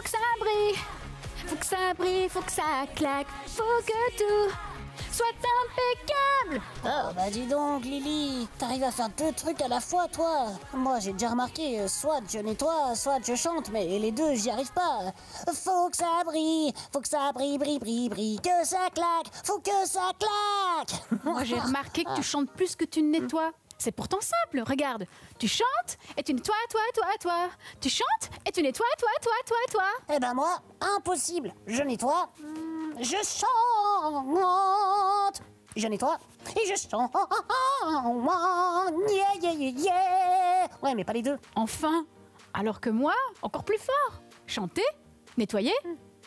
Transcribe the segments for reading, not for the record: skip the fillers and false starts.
que ça brille, faut que ça brille, faut que ça claque, faut que tout soit impeccable. Oh bah dis donc Lily, t'arrives à faire deux trucs à la fois toi. Moi j'ai déjà remarqué, soit je nettoie, soit je chante, mais les deux j'y arrive pas. Faut que ça brille, brille, brille, brille, que ça claque, faut que ça claque. Moi j'ai remarqué que tu chantes plus que tu ne nettoies. C'est pourtant simple, regarde. Tu chantes et tu nettoies, toi. Tu chantes et tu nettoies, toi. Eh ben moi, impossible. Je nettoie, je chante, je nettoie et je chante. Yeah, yeah, yeah, yeah. Ouais, mais pas les deux. Enfin, alors que moi, encore plus fort. Chanter, nettoyer,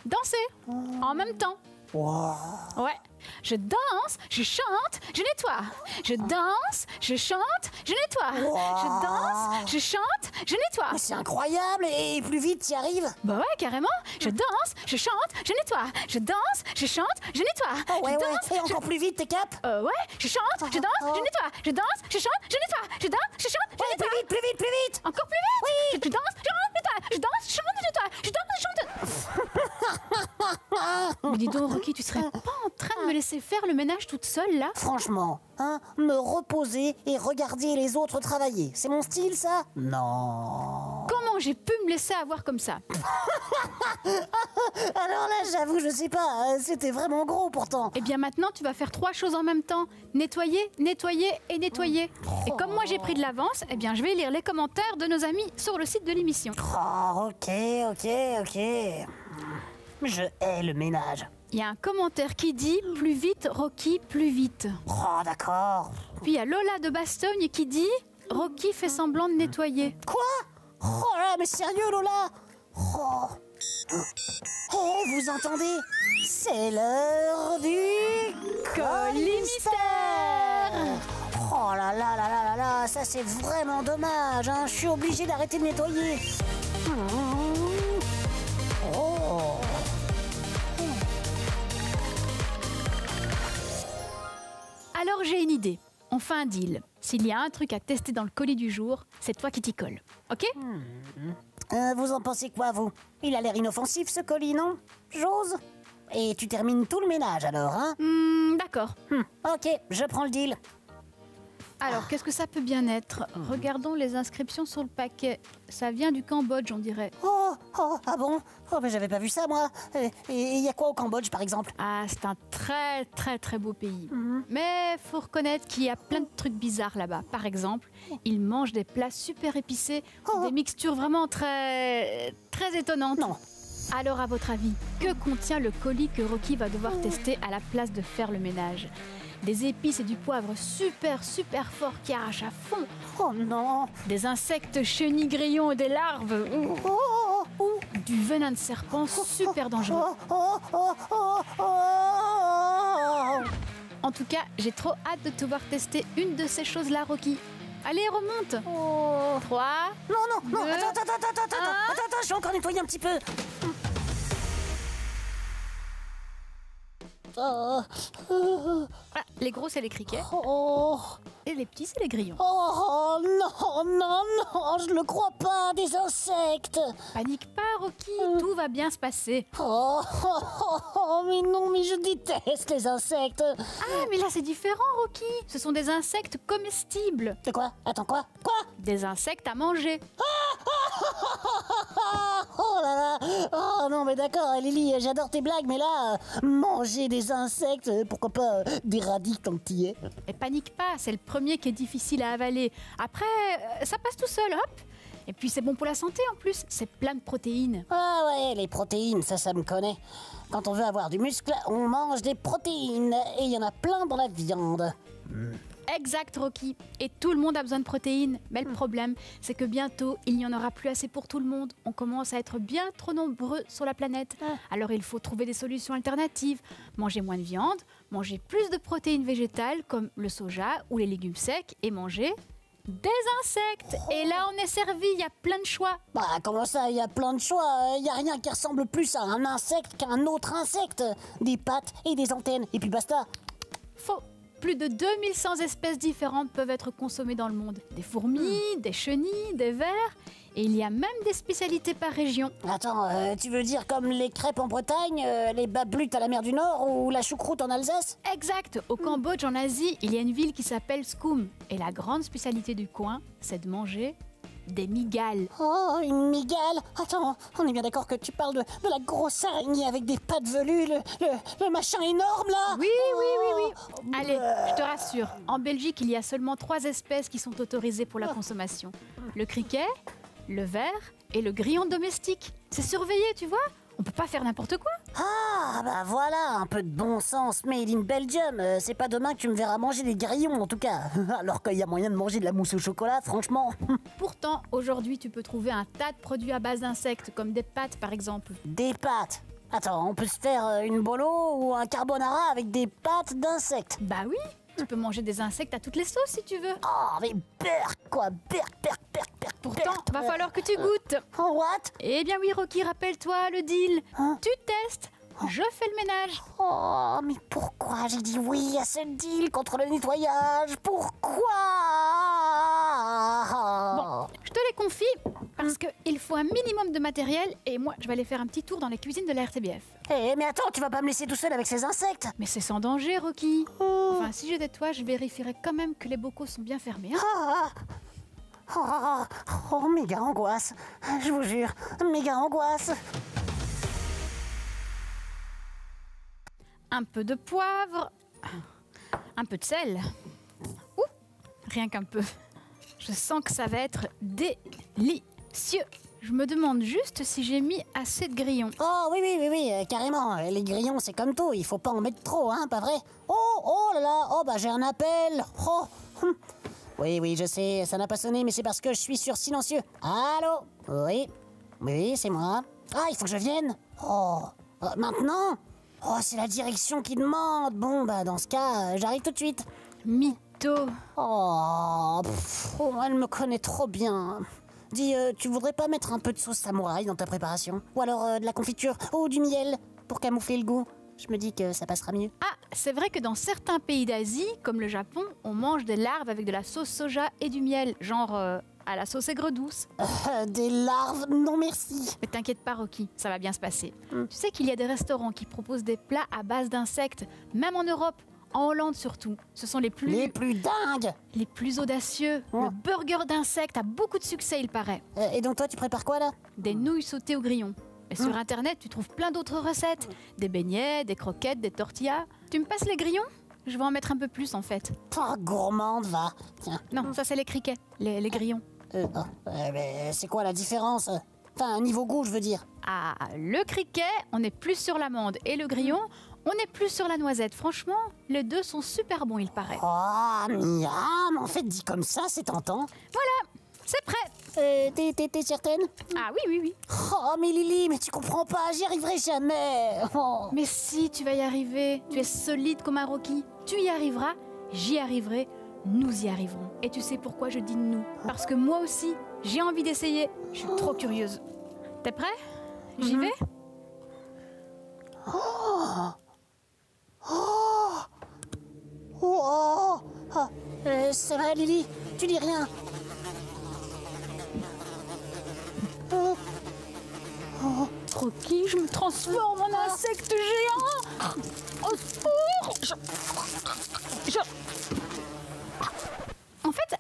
danser, en même temps. Wow. Ouais, je danse, je chante, je nettoie. Je danse, je chante, je nettoie. Je danse, je chante, je nettoie. Mais c'est incroyable, et plus vite t'y arrives. Bah ouais, carrément. Je danse, je chante, je nettoie. Je danse, je chante, je nettoie. Oh ouais, je ouais, danse, et encore plus vite t'es cap. Ouais, je chante, je danse, je nettoie. Je danse, je chante, je nettoie. Je danse, je chante, je nettoie. Plus vite, plus vite, plus vite. Encore plus vite. Oui. Je danse, je chante, je nettoie. Je danse, je chante, je nettoie. Je danse, je chante. Mais dis donc, Rocky, tu serais pas en train de me laisser faire le ménage toute seule là? Franchement, hein, me reposer et regarder les autres travailler, c'est mon style ça? Non. Comment j'ai pu me laisser avoir comme ça? Alors là, j'avoue, je sais pas, c'était vraiment gros pourtant. Eh bien maintenant, tu vas faire 3 choses en même temps. Nettoyer, nettoyer et nettoyer. Et comme moi j'ai pris de l'avance, eh bien je vais lire les commentaires de nos amis sur le site de l'émission. Oh, ok. Je hais le ménage. Il y a un commentaire qui dit « Plus vite, Rocky, plus vite Oh, d'accord. ». Puis il y a Lola de Bastogne qui dit « Rocky fait semblant de nettoyer Quoi? Oh là, mais sérieux Lola? Oh. Eh, vous entendez? C'est l'heure du Colis Mystère !» Oh là là là là là là, ça c'est vraiment dommage, hein. Je suis obligé d'arrêter de nettoyer. Oh. Alors j'ai une idée. On fait un deal. S'il y a un truc à tester dans le colis du jour, c'est toi qui t'y colle. Ok? Vous en pensez quoi, vous? Il a l'air inoffensif, ce colis, non? J'ose. Et tu termines tout le ménage, alors, hein? D'accord. Ok, je prends le deal. Alors, qu'est-ce que ça peut bien être? Regardons les inscriptions sur le paquet. Ça vient du Cambodge, on dirait. Oh, ah bon? Oh, mais j'avais pas vu ça, moi. Et il y a quoi au Cambodge, par exemple? Ah, c'est un très très très beau pays. Mais faut reconnaître qu'il y a plein de trucs bizarres là-bas. Par exemple, ils mangent des plats super épicés, des mixtures vraiment très très étonnantes. Non. Alors, à votre avis, que contient le colis que Rocky va devoir tester à la place de faire le ménage? Des épices et du poivre super super fort qui arrachent à fond. Oh non. Des insectes chenilles grillons et des larves. Ou du venin de serpent super dangereux. En tout cas, j'ai trop hâte de te voir tester une de ces choses-là, Rocky. Allez, remonte. 3. Non, Deux, attends, je vais encore nettoyer un petit peu. Ah, les gros, c'est les criquets. Oh, Et les petits, c'est les grillons. oh, non, je le crois pas, des insectes. Panique pas, Rocky, tout va bien se passer. Mais non, mais je déteste les insectes. Ah, mais là, c'est différent, Rocky. Ce sont des insectes comestibles. De quoi? Attends, quoi? Des insectes à manger. Oh là là. Oh non, mais d'accord, Lily, j'adore tes blagues, mais là, manger des insectes, pourquoi pas des radis tant que t'y es. Et panique pas, c'est le premier qui est difficile à avaler. Après, ça passe tout seul, hop. Et puis c'est bon pour la santé en plus, c'est plein de protéines. Ah ouais, les protéines, ça me connaît. Quand on veut avoir du muscle, on mange des protéines, et il y en a plein dans la viande. Exact, Rocky. Et tout le monde a besoin de protéines. Mais le problème, c'est que bientôt, il n'y en aura plus assez pour tout le monde. On commence à être bien trop nombreux sur la planète. Alors il faut trouver des solutions alternatives. Manger moins de viande, manger plus de protéines végétales comme le soja ou les légumes secs et manger des insectes. Et là, on est servi, il y a plein de choix. Bah comment ça, il y a plein de choix, il y a rien qui ressemble plus à un insecte qu'un autre insecte. Des pattes et des antennes, et puis basta. Faux. Plus de 2100 espèces différentes peuvent être consommées dans le monde. Des fourmis, des chenilles, des vers. Et il y a même des spécialités par région. Attends, tu veux dire comme les crêpes en Bretagne, les bablutes à la mer du Nord ou la choucroute en Alsace? Exact. Au Cambodge, en Asie, il y a une ville qui s'appelle Skoum. Et la grande spécialité du coin, c'est de manger des migales. Oh, une migale. Attends, on est bien d'accord que tu parles de la grosse araignée avec des pattes velues, le machin énorme là? Oui. Allez, je te rassure. En Belgique, il y a seulement 3 espèces qui sont autorisées pour la consommation. Le criquet, le ver et le grillon domestique. C'est surveillé, tu vois? On peut pas faire n'importe quoi. Ah, bah voilà, un peu de bon sens made in Belgium. C'est pas demain que tu me verras manger des grillons, en tout cas. Alors qu'il y a moyen de manger de la mousse au chocolat, franchement. Pourtant, aujourd'hui, tu peux trouver un tas de produits à base d'insectes, comme des pâtes par exemple. Des pâtes. Attends, on peut se faire une bolo ou un carbonara avec des pâtes d'insectes. Bah oui, tu peux manger des insectes à toutes les sauces si tu veux. Oh, mais berk, quoi, berk. Pourtant, va falloir que tu goûtes. Oh, what? Eh bien oui, Rocky, rappelle-toi le deal. Hein? Tu testes, je fais le ménage. Oh, mais pourquoi j'ai dit oui à ce deal contre le nettoyage? Pourquoi? Bon, je te les confie parce qu'il faut un minimum de matériel et moi, je vais aller faire un petit tour dans les cuisines de la RTBF. Eh, mais attends, tu vas pas me laisser tout seul avec ces insectes? Mais c'est sans danger, Rocky. Enfin, si j'étais toi, je vérifierais quand même que les bocaux sont bien fermés. Hein. Méga angoisse. Je vous jure, méga angoisse. Un peu de poivre, un peu de sel. Ouh, rien qu'un peu. Je sens que ça va être délicieux. Je me demande juste si j'ai mis assez de grillons. Oh oui, carrément. Les grillons, c'est comme tout, il faut pas en mettre trop, hein, pas vrai? Oh là là, oh bah j'ai un appel. Oui, je sais, ça n'a pas sonné, mais c'est parce que je suis sur silencieux. Allô? Oui, c'est moi. Ah, il faut que je vienne. Maintenant? Oh, c'est la direction qui demande. Bon, bah dans ce cas, j'arrive tout de suite. Mytho. Elle me connaît trop bien. Dis, tu voudrais pas mettre un peu de sauce samouraï dans ta préparation? Ou alors de la confiture ou du miel pour camoufler le goût? Je me dis que ça passera mieux. Ah, c'est vrai que dans certains pays d'Asie, comme le Japon, on mange des larves avec de la sauce soja et du miel, genre à la sauce aigre douce. Des larves? Non merci. Mais t'inquiète pas, Rocky, ça va bien se passer. Tu sais qu'il y a des restaurants qui proposent des plats à base d'insectes, même en Europe, en Hollande surtout. Ce sont les plus dingues, les plus audacieux. Le burger d'insectes a beaucoup de succès, il paraît. Et donc toi, tu prépares quoi là? Des nouilles sautées au grillon. Et sur Internet, tu trouves plein d'autres recettes. Des beignets, des croquettes, des tortillas. Tu me passes les grillons? Je vais en mettre un peu plus en fait. Gourmande, va. Tiens. Non, ça c'est les criquets, les grillons. Mais c'est quoi la différence? Enfin, niveau goût, je veux dire. Ah, le criquet, on est plus sur l'amande. Et le grillon, on est plus sur la noisette. Franchement, les deux sont super bons, il paraît. Oh, miam. En fait, dit comme ça, c'est tentant. Voilà, c'est prêt. T'es certaine? Ah oui. Oh, mais Lily, mais tu comprends pas, j'y arriverai jamais. Oh. Mais si, tu vas y arriver. Tu es solide comme un Rocky. Tu y arriveras, j'y arriverai, nous y arriverons. Et tu sais pourquoi je dis nous? Parce que moi aussi, j'ai envie d'essayer. Je suis trop curieuse. T'es prêt? J'y vais? Ça va, Lily? Tu dis rien? Rocky, je me transforme en insecte géant. Au secours! En fait,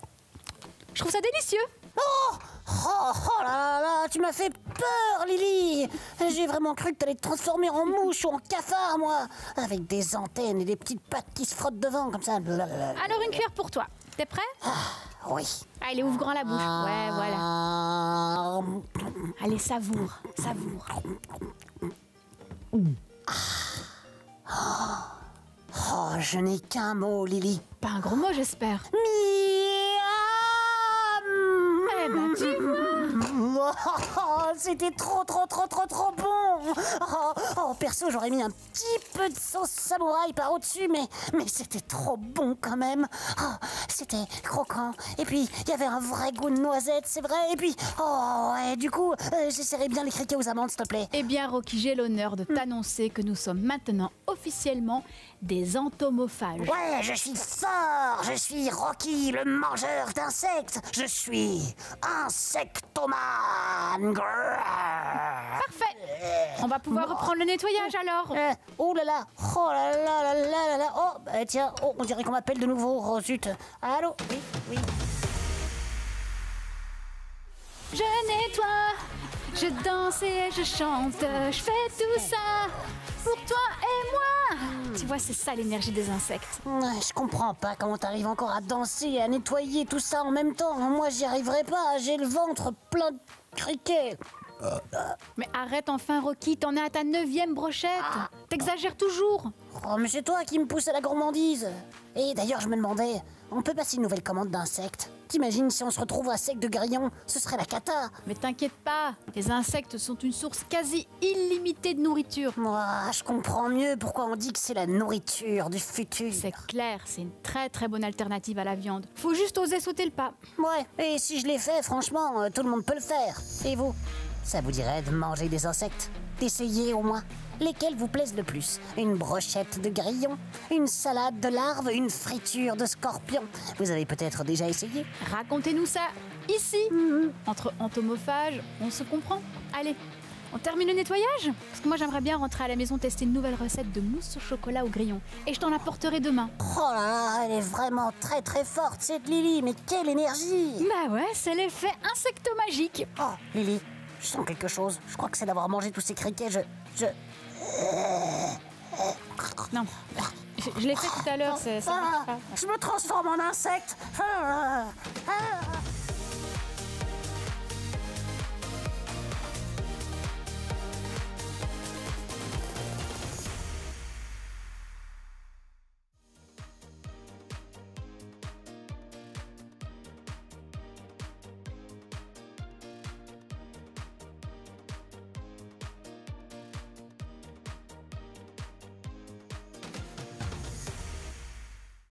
je trouve ça délicieux. Oh là, tu m'as fait peur, Lily. J'ai vraiment cru que t'allais te transformer en mouche ou en cafard, moi. Avec des antennes et des petites pattes qui se frottent devant, comme ça. Alors une cuillère pour toi. T'es prêt? Oui. Allez, ouvre grand la bouche. Ouais, voilà. Allez, savoure. Oh, je n'ai qu'un mot, Lily. Pas un gros mot, j'espère. Miam. Eh ben, tu vois. C'était trop bon. Perso, j'aurais mis un petit peu de sauce samouraï par au-dessus, mais c'était trop bon quand même. C'était croquant. Et puis, il y avait un vrai goût de noisette, c'est vrai. Et puis, du coup, j'essaierai bien les criquets aux amandes, s'il te plaît. Eh bien, Rocky, j'ai l'honneur de t'annoncer que nous sommes maintenant officiellement des entomophages. Ouais, je suis fort. Je suis Rocky, le mangeur d'insectes. Je suis insectomane. Parfait. On va pouvoir reprendre le nettoyage alors. Oh là là. Oh là là là là là là. Oh, tiens, on dirait qu'on m'appelle de nouveau. Oh zut. Allô? Oui, oui. Je nettoie, je danse et je chante, je fais tout ça pour toi et moi. Tu vois, c'est ça l'énergie des insectes. Je comprends pas comment t'arrives encore à danser et à nettoyer tout ça en même temps. Moi, j'y arriverai pas. J'ai le ventre plein de criquets. Mais arrête enfin, Rocky, t'en es à ta 9e brochette. T'exagères toujours. Oh, mais c'est toi qui me pousse à la gourmandise. Et d'ailleurs, je me demandais, on peut passer une nouvelle commande d'insectes? T'imagines si on se retrouve à sec de grillons? Ce serait la cata. Mais t'inquiète pas, les insectes sont une source quasi illimitée de nourriture. Moi, je comprends mieux pourquoi on dit que c'est la nourriture du futur. C'est clair, c'est une très très bonne alternative à la viande. Faut juste oser sauter le pas. Ouais, et si je l'ai fait, franchement, tout le monde peut le faire. Et vous? Ça vous dirait de manger des insectes? D'essayer au moins? Lesquels vous plaisent le plus? Une brochette de grillons? Une salade de larves? Une friture de scorpion? Vous avez peut-être déjà essayé? Racontez-nous ça ici. Entre entomophages, on se comprend. Allez, on termine le nettoyage? Parce que moi j'aimerais bien rentrer à la maison tester une nouvelle recette de mousse au chocolat au grillon. Et je t'en apporterai demain. Oh là là, elle est vraiment très très forte cette Lily, mais quelle énergie! Bah ouais, c'est l'effet insectomagique. Oh, Lily, je sens quelque chose. Je crois que c'est d'avoir mangé tous ces criquets. Non, je l'ai fait tout à l'heure, ça marche pas. Je me transforme en insecte.